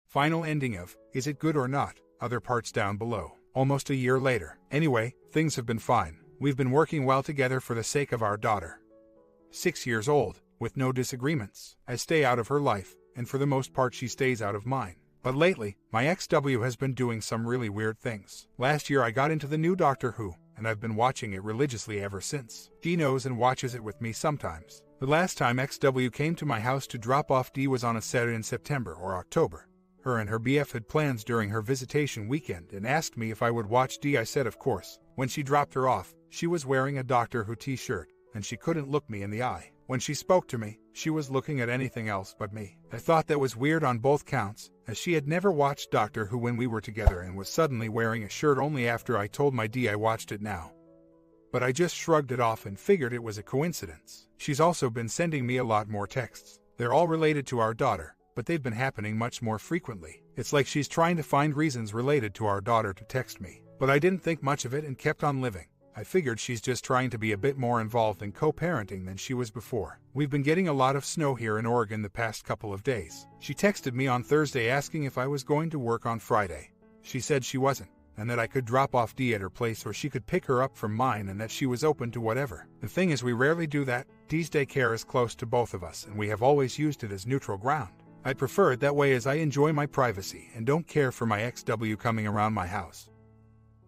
Final ending of Is It Good or Not? Other parts down below. Almost a year later. Anyway, things have been fine. We've been working well together for the sake of our daughter. 6 years old, with no disagreements. I stay out of her life, and for the most part she stays out of mine. But lately, my XW has been doing some really weird things. Last year I got into the new Doctor Who, and I've been watching it religiously ever since. Dee knows and watches it with me sometimes. The last time XW came to my house to drop off Dee was on a Saturday in September or October. Her and her BF had plans during her visitation weekend and asked me if I would watch Dee. I said of course. When she dropped her off, she was wearing a Doctor Who t-shirt, and she couldn't look me in the eye. When she spoke to me, she was looking at anything else but me. I thought that was weird on both counts, as she had never watched Doctor Who when we were together and was suddenly wearing a shirt only after I told my Dee I watched it now. But I just shrugged it off and figured it was a coincidence. She's also been sending me a lot more texts. They're all related to our daughter, but they've been happening much more frequently. It's like she's trying to find reasons related to our daughter to text me. But I didn't think much of it and kept on living. I figured she's just trying to be a bit more involved in co-parenting than she was before. We've been getting a lot of snow here in Oregon the past couple of days. She texted me on Thursday asking if I was going to work on Friday. She said she wasn't, and that I could drop off Dee at her place or she could pick her up from mine and that she was open to whatever. The thing is we rarely do that. Dee's daycare is close to both of us and we have always used it as neutral ground. I prefer it that way as I enjoy my privacy and don't care for my XW coming around my house.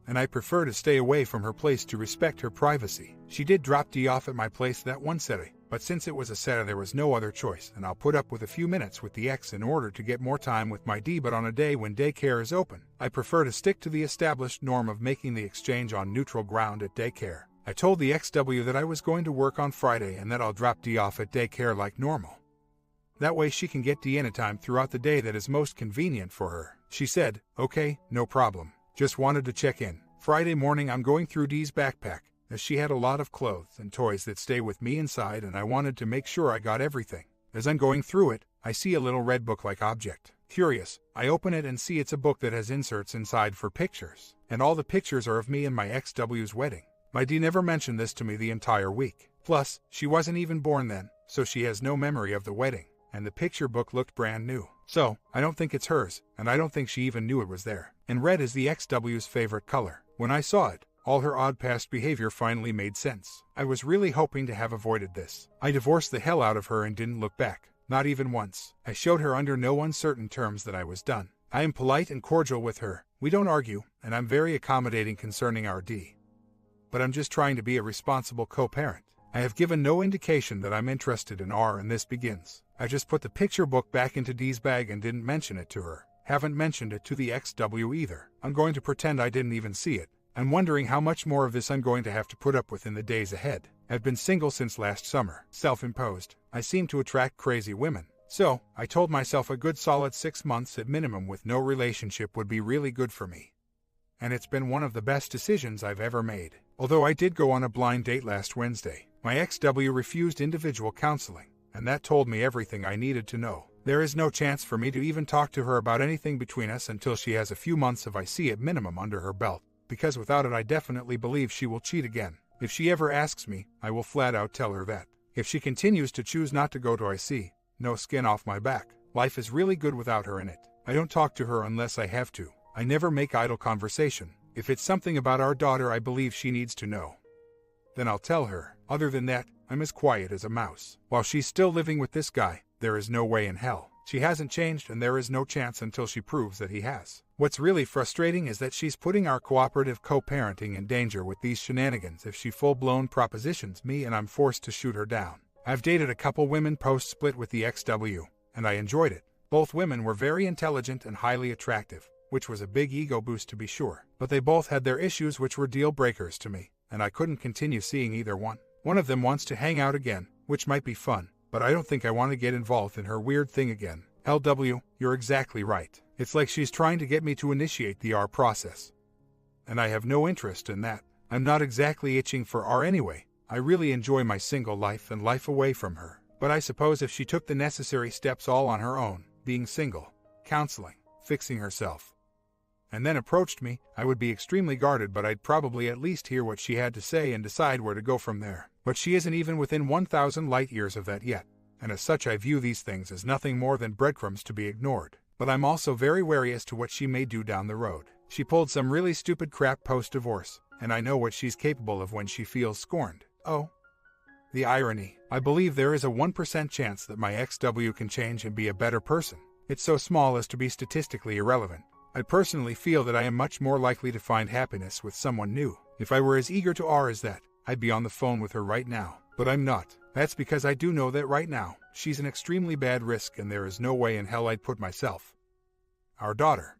And I prefer to stay away from her place to respect her privacy. She did drop Dee off at my place that one Saturday, but since it was a Saturday there was no other choice and I'll put up with a few minutes with the X in order to get more time with my Dee. But on a day when daycare is open, I prefer to stick to the established norm of making the exchange on neutral ground at daycare. I told the XW that I was going to work on Friday and that I'll drop Dee off at daycare like normal. That way she can get Dee anytime throughout the day that is most convenient for her. She said, okay, no problem. Just wanted to check in. Friday morning I'm going through Dee's backpack, as she had a lot of clothes and toys that stay with me inside and I wanted to make sure I got everything. As I'm going through it, I see a little red book-like object. Curious, I open it and see it's a book that has inserts inside for pictures, and all the pictures are of me and my XW's wedding. My Dee never mentioned this to me the entire week. Plus, she wasn't even born then, so she has no memory of the wedding, and the picture book looked brand new. So, I don't think it's hers, and I don't think she even knew it was there. And red is the XW's favorite color. When I saw it, all her odd past behavior finally made sense. I was really hoping to have avoided this. I divorced the hell out of her and didn't look back. Not even once. I showed her under no uncertain terms that I was done. I am polite and cordial with her. We don't argue, and I'm very accommodating concerning our Dee. But I'm just trying to be a responsible co-parent. I have given no indication that I'm interested in R, and this begins. I just put the picture book back into Dee's bag and didn't mention it to her. Haven't mentioned it to the XW either. I'm going to pretend I didn't even see it. I'm wondering how much more of this I'm going to have to put up with in the days ahead. I've been single since last summer. Self-imposed. I seem to attract crazy women. So, I told myself a good solid 6 months at minimum with no relationship would be really good for me. And it's been one of the best decisions I've ever made. Although I did go on a blind date last Wednesday, my XW refused individual counseling, and that told me everything I needed to know. There is no chance for me to even talk to her about anything between us until she has a few months of IC at minimum under her belt, because without it I definitely believe she will cheat again. If she ever asks me, I will flat out tell her that. If she continues to choose not to go to IC, no skin off my back. Life is really good without her in it. I don't talk to her unless I have to. I never make idle conversation. If it's something about our daughter I believe she needs to know, then I'll tell her. Other than that, I'm as quiet as a mouse. While she's still living with this guy, there is no way in hell. She hasn't changed and there is no chance until she proves that he has. What's really frustrating is that she's putting our cooperative co-parenting in danger with these shenanigans if she full-blown propositions me and I'm forced to shoot her down. I've dated a couple women post-split with the XW, and I enjoyed it. Both women were very intelligent and highly attractive, which was a big ego boost to be sure. But they both had their issues which were deal breakers to me, and I couldn't continue seeing either one. One of them wants to hang out again, which might be fun, but I don't think I want to get involved in her weird thing again. LW, you're exactly right. It's like she's trying to get me to initiate the R process. And I have no interest in that. I'm not exactly itching for R anyway. I really enjoy my single life and life away from her. But I suppose if she took the necessary steps all on her own, being single, counseling, fixing herself, and then approached me, I would be extremely guarded, but I'd probably at least hear what she had to say and decide where to go from there. But she isn't even within 1,000 light years of that yet, and as such I view these things as nothing more than breadcrumbs to be ignored. but I'm also very wary as to what she may do down the road. She pulled some really stupid crap post-divorce, and I know what she's capable of when she feels scorned. Oh, the irony. I believe there is a 1% chance that my XW can change and be a better person. It's so small as to be statistically irrelevant. I personally feel that I am much more likely to find happiness with someone new. If I were as eager to as that, I'd be on the phone with her right now. But I'm not. That's because I do know that right now, she's an extremely bad risk and there is no way in hell I'd put myself, our daughter,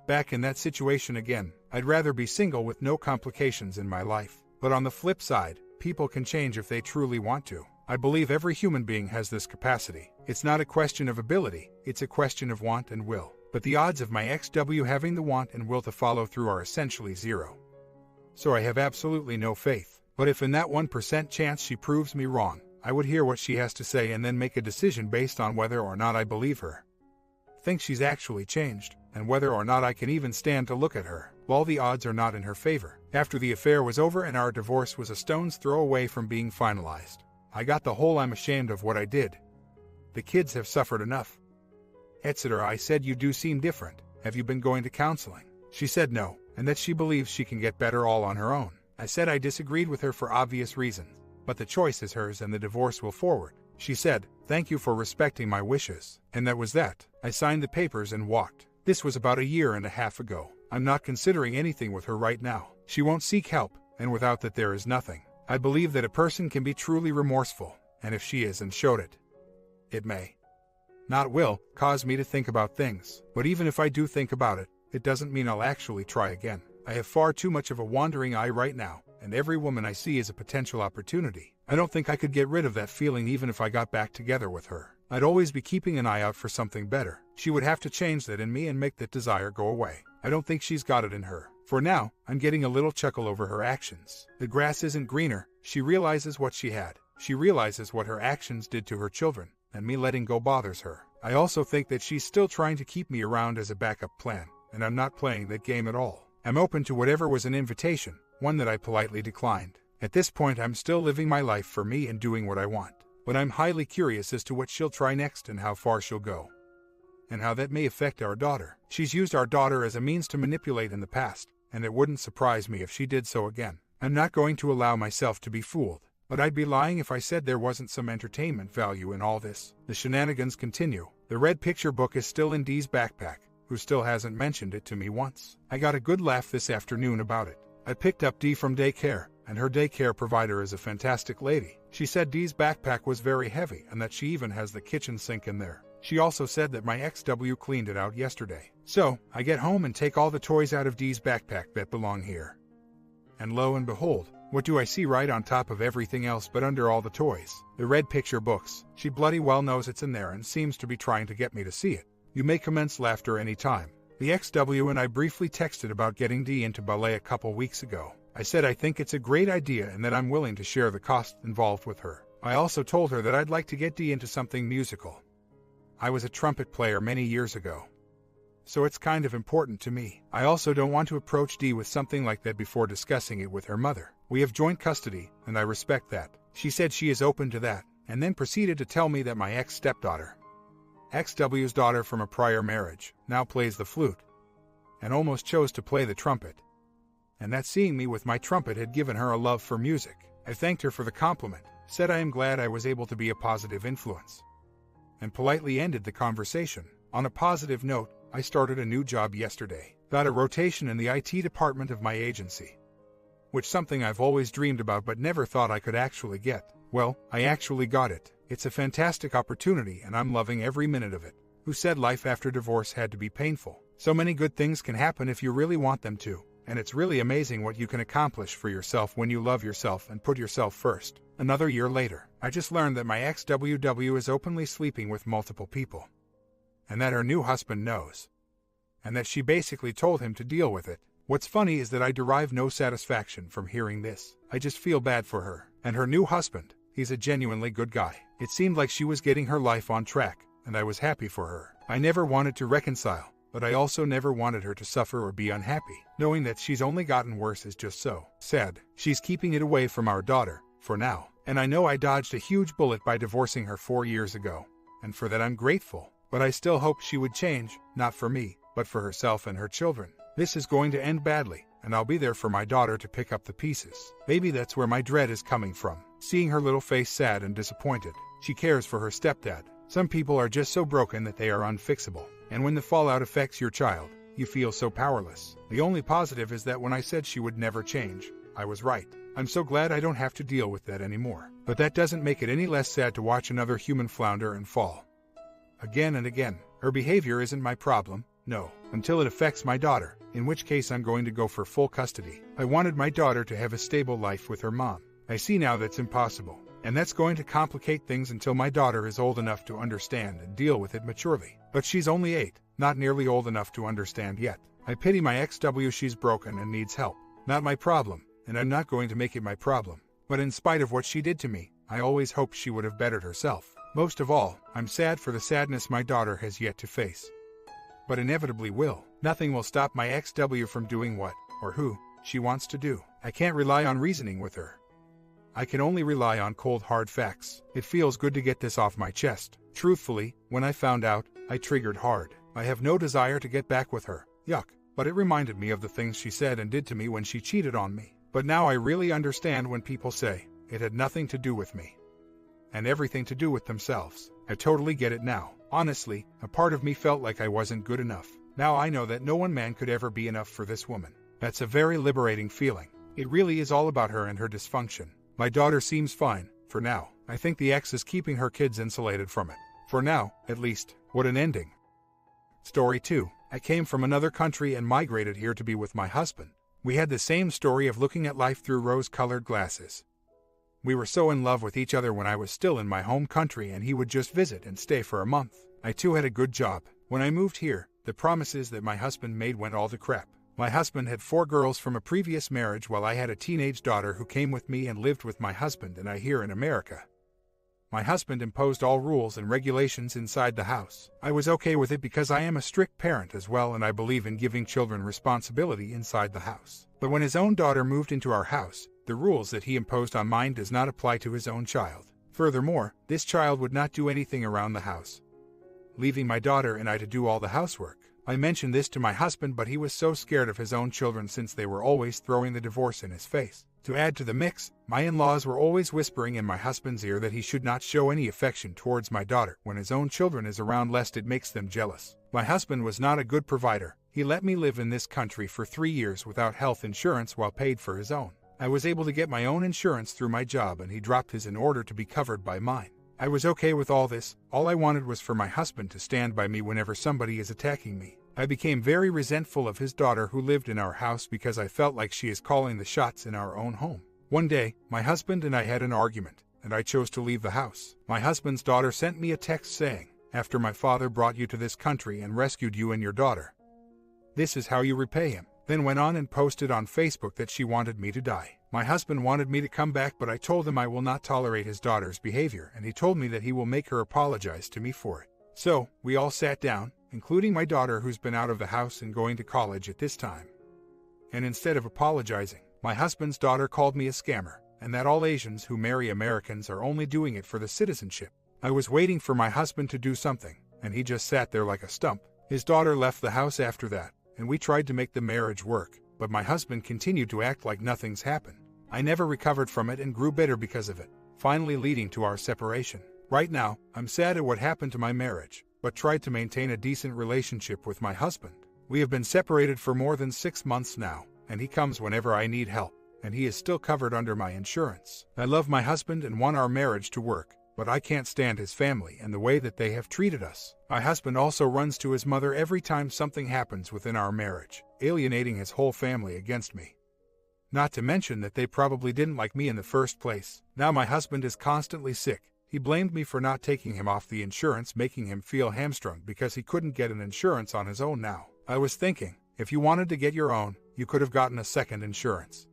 back in that situation again. I'd rather be single with no complications in my life. But on the flip side, people can change if they truly want to. I believe every human being has this capacity. It's not a question of ability, it's a question of want and will. But the odds of my XW having the want and will to follow through are essentially zero. So I have absolutely no faith. But if in that 1% chance she proves me wrong, I would hear what she has to say and then make a decision based on whether or not I believe her, think she's actually changed, and whether or not I can even stand to look at her. All the odds are not in her favor. After the affair was over and our divorce was a stone's throw away from being finalized, I got the whole "I'm ashamed of what I did. The kids have suffered enough," etc. I said, "You do seem different. Have you been going to counseling?" She said no, and that she believes she can get better all on her own. I said I disagreed with her for obvious reasons, but the choice is hers and the divorce will forward. She said, "Thank you for respecting my wishes." And that was that. I signed the papers and walked. This was about 1.5 years ago. I'm not considering anything with her right now. She won't seek help, and without that there is nothing. I believe that a person can be truly remorseful, and if she is and showed it, it may, not will, cause me to think about things. But even if I do think about it, it doesn't mean I'll actually try again. I have far too much of a wandering eye right now, and every woman I see is a potential opportunity. I don't think I could get rid of that feeling even if I got back together with her. I'd always be keeping an eye out for something better. She would have to change that in me and make that desire go away. I don't think she's got it in her. For now, I'm getting a little chuckle over her actions. The grass isn't greener. She realizes what she had. She realizes what her actions did to her children, and me letting go bothers her. I also think that she's still trying to keep me around as a backup plan, and I'm not playing that game at all. I'm open to whatever was an invitation, one that I politely declined. At this point, I'm still living my life for me and doing what I want. But I'm highly curious as to what she'll try next and how far she'll go, and how that may affect our daughter. She's used our daughter as a means to manipulate in the past, and it wouldn't surprise me if she did so again. I'm not going to allow myself to be fooled, but I'd be lying if I said there wasn't some entertainment value in all this. The shenanigans continue. The red picture book is still in Dee's backpack, who still hasn't mentioned it to me once. I got a good laugh this afternoon about it. I picked up Dee from daycare, and her daycare provider is a fantastic lady. She said Dee's backpack was very heavy and that she even has the kitchen sink in there. She also said that my XW cleaned it out yesterday. So, I get home and take all the toys out of Dee's backpack that belong here. And lo and behold, what do I see right on top of everything else but under all the toys? The red picture books. She bloody well knows it's in there and seems to be trying to get me to see it. You may commence laughter any time. The XW and I briefly texted about getting Dee into ballet a couple weeks ago. I said I think it's a great idea and that I'm willing to share the costs involved with her. I also told her that I'd like to get Dee into something musical. I was a trumpet player many years ago, so it's kind of important to me. I also don't want to approach Dee with something like that before discussing it with her mother. We have joint custody, and I respect that. She said she is open to that, and then proceeded to tell me that my ex-stepdaughter, XW's daughter from a prior marriage, now plays the flute, and almost chose to play the trumpet, and that seeing me with my trumpet had given her a love for music. I thanked her for the compliment, said I am glad I was able to be a positive influence, and politely ended the conversation. On a positive note, I started a new job yesterday. Got a rotation in the IT department of my agency, which something I've always dreamed about but never thought I could actually get. Well, I actually got it. It's a fantastic opportunity and I'm loving every minute of it. Who said life after divorce had to be painful? So many good things can happen if you really want them to, and it's really amazing what you can accomplish for yourself when you love yourself and put yourself first. Another year later, I just learned that my ex-WW is openly sleeping with multiple people, and that her new husband knows, and that she basically told him to deal with it. What's funny is that I derive no satisfaction from hearing this. I just feel bad for her. And her new husband, he's a genuinely good guy. It seemed like she was getting her life on track, and I was happy for her. I never wanted to reconcile, but I also never wanted her to suffer or be unhappy. Knowing that she's only gotten worse is just so sad. She's keeping it away from our daughter, for now. And I know I dodged a huge bullet by divorcing her 4 years ago, and for that I'm grateful. but I still hoped she would change, not for me, but for herself and her children. This is going to end badly, and I'll be there for my daughter to pick up the pieces. Maybe that's where my dread is coming from, seeing her little face sad and disappointed. She cares for her stepdad. Some people are just so broken that they are unfixable, and when the fallout affects your child, you feel so powerless. The only positive is that when I said she would never change, I was right. I'm so glad I don't have to deal with that anymore. But that doesn't make it any less sad to watch another human flounder and fall. Again and again. Her behavior isn't my problem, no, until it affects my daughter, in which case I'm going to go for full custody. I wanted my daughter to have a stable life with her mom. I see now that's impossible, and that's going to complicate things until my daughter is old enough to understand and deal with it maturely. But she's only 8, not nearly old enough to understand yet. I pity my XW. She's broken and needs help. Not my problem, and I'm not going to make it my problem. But in spite of what she did to me, I always hoped she would have bettered herself. Most of all, I'm sad for the sadness my daughter has yet to face. But inevitably will. Nothing will stop my XW from doing what, or who, she wants to do. I can't rely on reasoning with her. I can only rely on cold hard facts. It feels good to get this off my chest. Truthfully, when I found out, I triggered hard. I have no desire to get back with her. Yuck. But it reminded me of the things she said and did to me when she cheated on me. But now I really understand when people say, it had nothing to do with me. And everything to do with themselves. I totally get it now. Honestly, a part of me felt like I wasn't good enough. Now I know that no one man could ever be enough for this woman. That's a very liberating feeling. It really is all about her and her dysfunction. My daughter seems fine, for now. I think the ex is keeping her kids insulated from it. For now, at least. What an ending. Story 2. I came from another country and migrated here to be with my husband. We had the same story of looking at life through rose-colored glasses. We were so in love with each other when I was still in my home country and he would just visit and stay for a month. I too had a good job. When I moved here, the promises that my husband made went all to crap. My husband had 4 girls from a previous marriage while I had a teenage daughter who came with me and lived with my husband and I here in America. My husband imposed all rules and regulations inside the house. I was okay with it because I am a strict parent as well and I believe in giving children responsibility inside the house. But when his own daughter moved into our house, the rules that he imposed on mine does not apply to his own child. Furthermore, this child would not do anything around the house, leaving my daughter and I to do all the housework. I mentioned this to my husband, but he was so scared of his own children since they were always throwing the divorce in his face. To add to the mix, my in-laws were always whispering in my husband's ear that he should not show any affection towards my daughter when his own children is around lest it makes them jealous. My husband was not a good provider. He let me live in this country for 3 years without health insurance while paid for his own. I was able to get my own insurance through my job and he dropped his in order to be covered by mine. I was okay with all this. All I wanted was for my husband to stand by me whenever somebody is attacking me. I became very resentful of his daughter who lived in our house because I felt like she is calling the shots in our own home. One day, my husband and I had an argument, and I chose to leave the house. My husband's daughter sent me a text saying, "After my father brought you to this country and rescued you and your daughter, this is how you repay him." Then went on and posted on Facebook that she wanted me to die. My husband wanted me to come back, but I told him I will not tolerate his daughter's behavior, and he told me that he will make her apologize to me for it. So, we all sat down, including my daughter who's been out of the house and going to college at this time. And instead of apologizing, my husband's daughter called me a scammer, and that all Asians who marry Americans are only doing it for the citizenship. I was waiting for my husband to do something, and he just sat there like a stump. His daughter left the house after that, and we tried to make the marriage work, but my husband continued to act like nothing's happened. I never recovered from it and grew bitter because of it, finally leading to our separation. Right now, I'm sad at what happened to my marriage, but tried to maintain a decent relationship with my husband. We have been separated for more than 6 months now, and he comes whenever I need help, and he is still covered under my insurance. I love my husband and want our marriage to work, but I can't stand his family and the way that they have treated us. My husband also runs to his mother every time something happens within our marriage, alienating his whole family against me. Not to mention that they probably didn't like me in the first place. Now my husband is constantly sick. He blamed me for not taking him off the insurance, making him feel hamstrung because he couldn't get an insurance on his own now. I was thinking, if you wanted to get your own, you could have gotten a second insurance.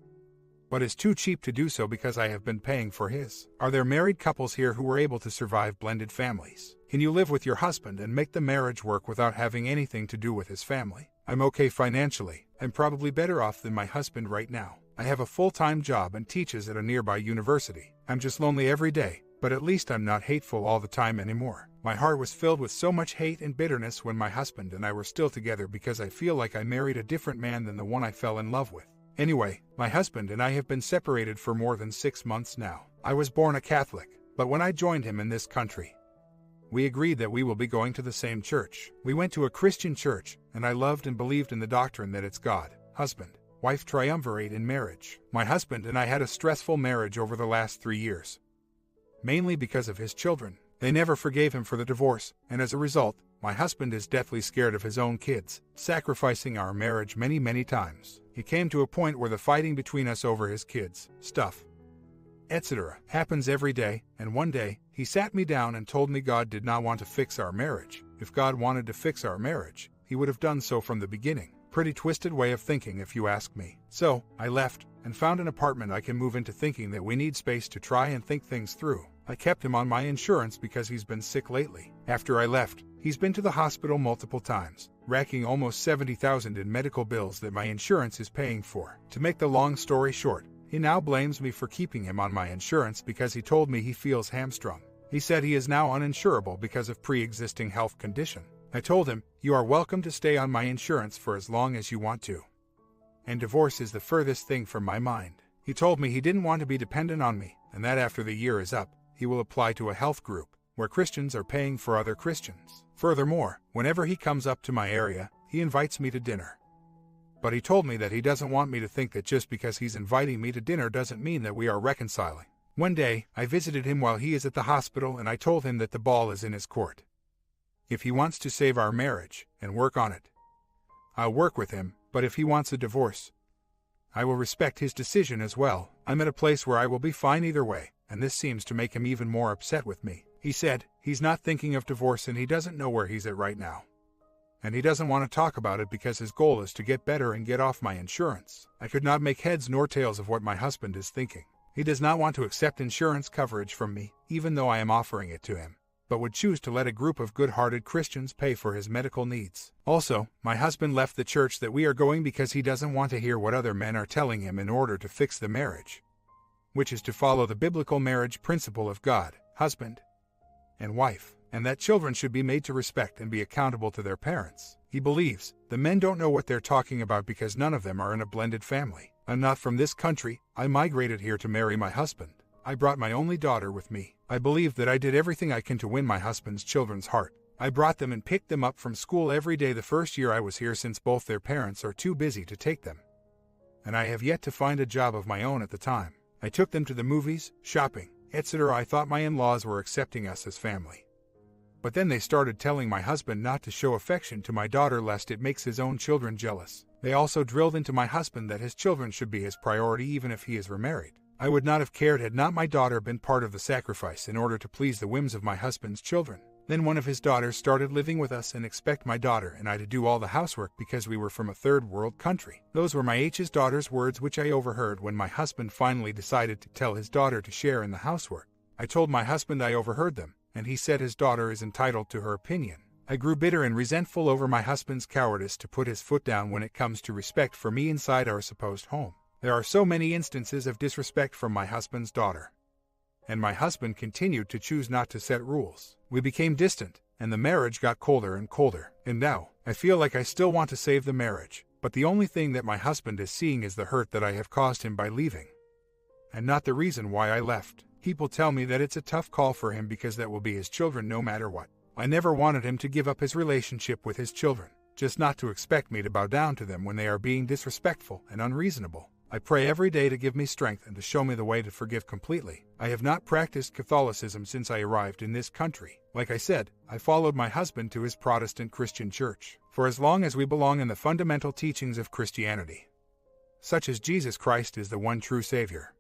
But it's too cheap to do so because I have been paying for his. Are there married couples here who were able to survive blended families? Can you live with your husband and make the marriage work without having anything to do with his family? I'm okay financially. I'm probably better off than my husband right now. I have a full-time job and teaches at a nearby university. I'm just lonely every day, but at least I'm not hateful all the time anymore. My heart was filled with so much hate and bitterness when my husband and I were still together because I feel like I married a different man than the one I fell in love with. Anyway, my husband and I have been separated for more than 6 months now. I was born a Catholic, but when I joined him in this country, we agreed that we will be going to the same church. We went to a Christian church, and I loved and believed in the doctrine that it's God, husband, wife triumvirate in marriage. My husband and I had a stressful marriage over the last 3 years, mainly because of his children. They never forgave him for the divorce, and as a result, my husband is deathly scared of his own kids, sacrificing our marriage many times. It came to a point where the fighting between us over his kids, stuff, etc., happens every day, and one day, he sat me down and told me God did not want to fix our marriage. If God wanted to fix our marriage, he would have done so from the beginning. Pretty twisted way of thinking if you ask me. So, I left, and found an apartment I can move into thinking that we need space to try and think things through. I kept him on my insurance because he's been sick lately. After I left, he's been to the hospital multiple times, racking almost $70,000 in medical bills that my insurance is paying for. To make the long story short, he now blames me for keeping him on my insurance because he told me he feels hamstrung. He said he is now uninsurable because of pre-existing health condition. I told him, you are welcome to stay on my insurance for as long as you want to. And divorce is the furthest thing from my mind. He told me he didn't want to be dependent on me, and that after the year is up, he will apply to a health group, where Christians are paying for other Christians. Furthermore, whenever he comes up to my area, he invites me to dinner. But he told me that he doesn't want me to think that just because he's inviting me to dinner doesn't mean that we are reconciling. One day, I visited him while he is at the hospital and I told him that the ball is in his court. If he wants to save our marriage and work on it, I'll work with him, but if he wants a divorce, I will respect his decision as well. I'm at a place where I will be fine either way, and this seems to make him even more upset with me. He said he's not thinking of divorce and he doesn't know where he's at right now. And he doesn't want to talk about it because his goal is to get better and get off my insurance. I could not make heads nor tails of what my husband is thinking. He does not want to accept insurance coverage from me, even though I am offering it to him, but would choose to let a group of good-hearted Christians pay for his medical needs. Also, my husband left the church that we are going because he doesn't want to hear what other men are telling him in order to fix the marriage, which is to follow the biblical marriage principle of God, husband, and wife, and that children should be made to respect and be accountable to their parents. He believes the men don't know what they're talking about because none of them are in a blended family. I'm not from this country. I migrated here to marry my husband. I brought my only daughter with me. I believe that I did everything I can to win my husband's children's heart. I brought them and picked them up from school every day the first year I was here since both their parents are too busy to take them. And I have yet to find a job of my own at the time. I took them to the movies, shopping, etc. I thought my in-laws were accepting us as family. But then they started telling my husband not to show affection to my daughter lest it makes his own children jealous. They also drilled into my husband that his children should be his priority even if he is remarried. I would not have cared had not my daughter been part of the sacrifice in order to please the whims of my husband's children. Then one of his daughters started living with us and expect my daughter and I to do all the housework because we were from a third world country. Those were my H's daughter's words which I overheard when my husband finally decided to tell his daughter to share in the housework. I told my husband I overheard them, and he said his daughter is entitled to her opinion. I grew bitter and resentful over my husband's cowardice to put his foot down when it comes to respect for me inside our supposed home. There are so many instances of disrespect from my husband's daughter. And my husband continued to choose not to set rules. We became distant, and the marriage got colder and colder. And now, I feel like I still want to save the marriage, but the only thing that my husband is seeing is the hurt that I have caused him by leaving, and not the reason why I left. People tell me that it's a tough call for him because that will be his children no matter what. I never wanted him to give up his relationship with his children, just not to expect me to bow down to them when they are being disrespectful and unreasonable. I pray every day to give me strength and to show me the way to forgive completely. I have not practiced Catholicism since I arrived in this country. Like I said, I followed my husband to his Protestant Christian church, for as long as we belong in the fundamental teachings of Christianity, such as Jesus Christ is the one true Savior,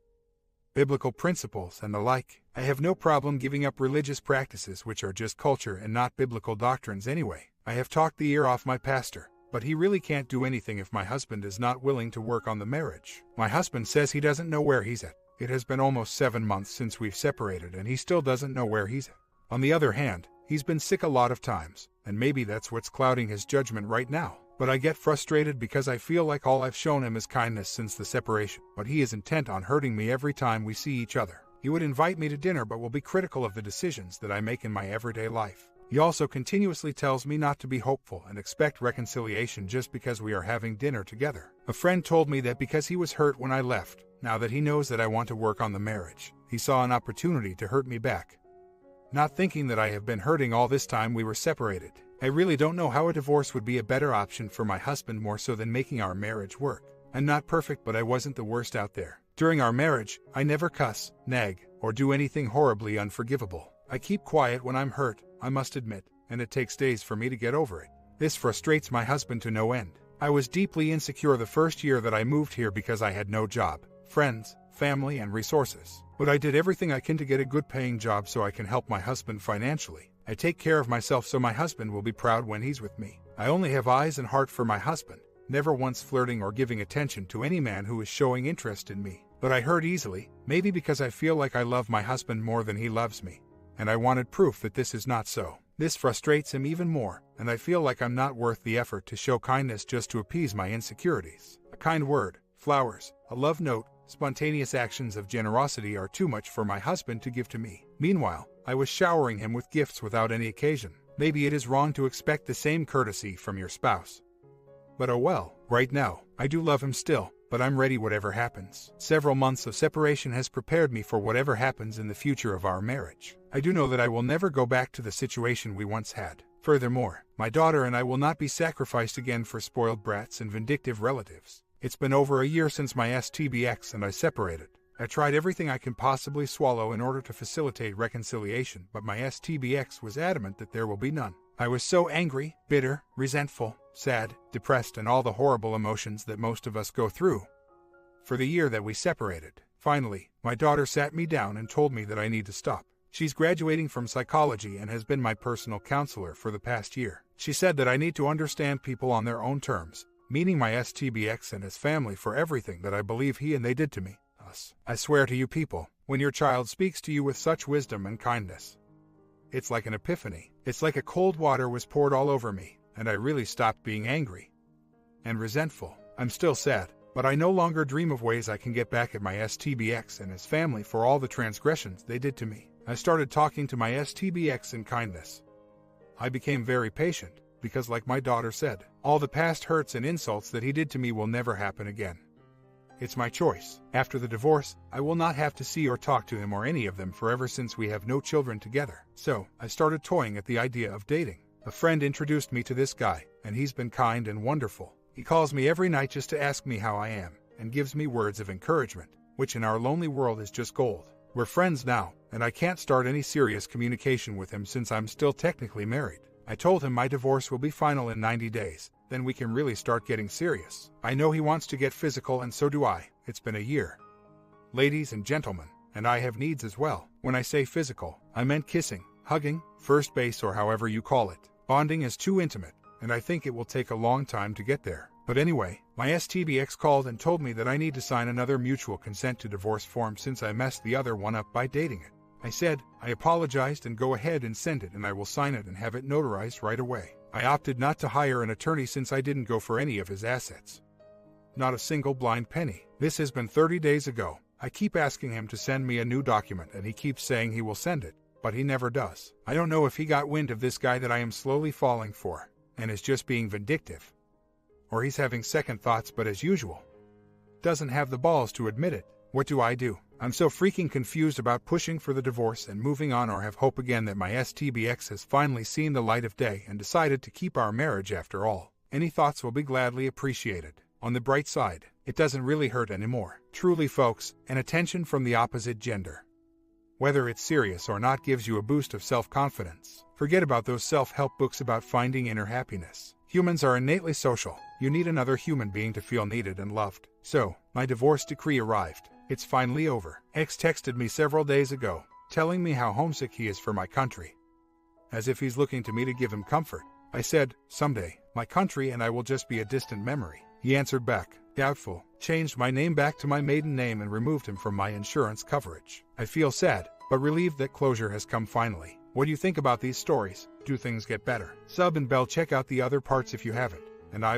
biblical principles, and the like. I have no problem giving up religious practices which are just culture and not biblical doctrines anyway. I have talked the ear off my pastor, but he really can't do anything if my husband is not willing to work on the marriage. My husband says he doesn't know where he's at. It has been almost 7 months since we've separated and he still doesn't know where he's at. On the other hand, he's been sick a lot of times, and maybe that's what's clouding his judgment right now. But I get frustrated because I feel like all I've shown him is kindness since the separation, but he is intent on hurting me every time we see each other. He would invite me to dinner but will be critical of the decisions that I make in my everyday life. He also continuously tells me not to be hopeful and expect reconciliation just because we are having dinner together. A friend told me that because he was hurt when I left, now that he knows that I want to work on the marriage, he saw an opportunity to hurt me back. Not thinking that I have been hurting all this time we were separated. I really don't know how a divorce would be a better option for my husband more so than making our marriage work. I'm not perfect, but I wasn't the worst out there. During our marriage, I never cuss, nag, or do anything horribly unforgivable. I keep quiet when I'm hurt, I must admit, and it takes days for me to get over it. This frustrates my husband to no end. I was deeply insecure the first year that I moved here because I had no job, friends, family, and resources. But I did everything I can to get a good paying job so I can help my husband financially. I take care of myself so my husband will be proud when he's with me. I only have eyes and heart for my husband, never once flirting or giving attention to any man who is showing interest in me. But I hurt easily, maybe because I feel like I love my husband more than he loves me. And I wanted proof that this is not so. This frustrates him even more, and I feel like I'm not worth the effort to show kindness just to appease my insecurities. A kind word, flowers, a love note, spontaneous actions of generosity are too much for my husband to give to me. Meanwhile, I was showering him with gifts without any occasion. Maybe it is wrong to expect the same courtesy from your spouse. But oh well, right now, I do love him still, but I'm ready whatever happens. Several months of separation has prepared me for whatever happens in the future of our marriage. I do know that I will never go back to the situation we once had. Furthermore, my daughter and I will not be sacrificed again for spoiled brats and vindictive relatives. It's been over a year since my STBX and I separated. I tried everything I can possibly swallow in order to facilitate reconciliation, but my STBX was adamant that there will be none. I was so angry, bitter, resentful, sad, depressed, and all the horrible emotions that most of us go through. For the year that we separated, finally, my daughter sat me down and told me that I need to stop. She's graduating from psychology and has been my personal counselor for the past year. She said that I need to understand people on their own terms, meaning my STBX and his family, for everything that I believe he and they did to me. Us. I swear to you people, when your child speaks to you with such wisdom and kindness, it's like an epiphany. It's like a cold water was poured all over me, and I really stopped being angry and resentful. I'm still sad, but I no longer dream of ways I can get back at my STBX and his family for all the transgressions they did to me. I started talking to my STBX in kindness. I became very patient, because like my daughter said, all the past hurts and insults that he did to me will never happen again. It's my choice. After the divorce, I will not have to see or talk to him or any of them forever since we have no children together. So, I started toying at the idea of dating. A friend introduced me to this guy, and he's been kind and wonderful. He calls me every night just to ask me how I am, and gives me words of encouragement, which in our lonely world is just gold. We're friends now, and I can't start any serious communication with him since I'm still technically married. I told him my divorce will be final in 90 days, then we can really start getting serious. I know he wants to get physical, and so do I. It's been a year. Ladies and gentlemen, and I have needs as well. When I say physical, I meant kissing, hugging, first base, or however you call it. Bonding is too intimate, and I think it will take a long time to get there. But anyway, my STBX called and told me that I need to sign another mutual consent to divorce form since I messed the other one up by dating it. I said, I apologized and go ahead and send it, and I will sign it and have it notarized right away. I opted not to hire an attorney since I didn't go for any of his assets. Not a single blind penny. This has been 30 days ago. I keep asking him to send me a new document and he keeps saying he will send it, but he never does. I don't know if he got wind of this guy that I am slowly falling for, and is just being vindictive. Or he's having second thoughts, but as usual, doesn't have the balls to admit it. What do I do? I'm so freaking confused about pushing for the divorce and moving on, or have hope again that my STBX has finally seen the light of day and decided to keep our marriage after all. Any thoughts will be gladly appreciated. On the bright side, it doesn't really hurt anymore. Truly folks, and attention from the opposite gender, whether it's serious or not, gives you a boost of self-confidence. Forget about those self-help books about finding inner happiness. Humans are innately social. You need another human being to feel needed and loved. So, my divorce decree arrived. It's finally over. X texted me several days ago, telling me how homesick he is for my country, as if he's looking to me to give him comfort. I said, someday, my country and I will just be a distant memory. He answered back, doubtful, changed my name back to my maiden name, and removed him from my insurance coverage. I feel sad, but relieved that closure has come finally. What do you think about these stories? Do things get better? Sub and bell, check out the other parts if you haven't, and I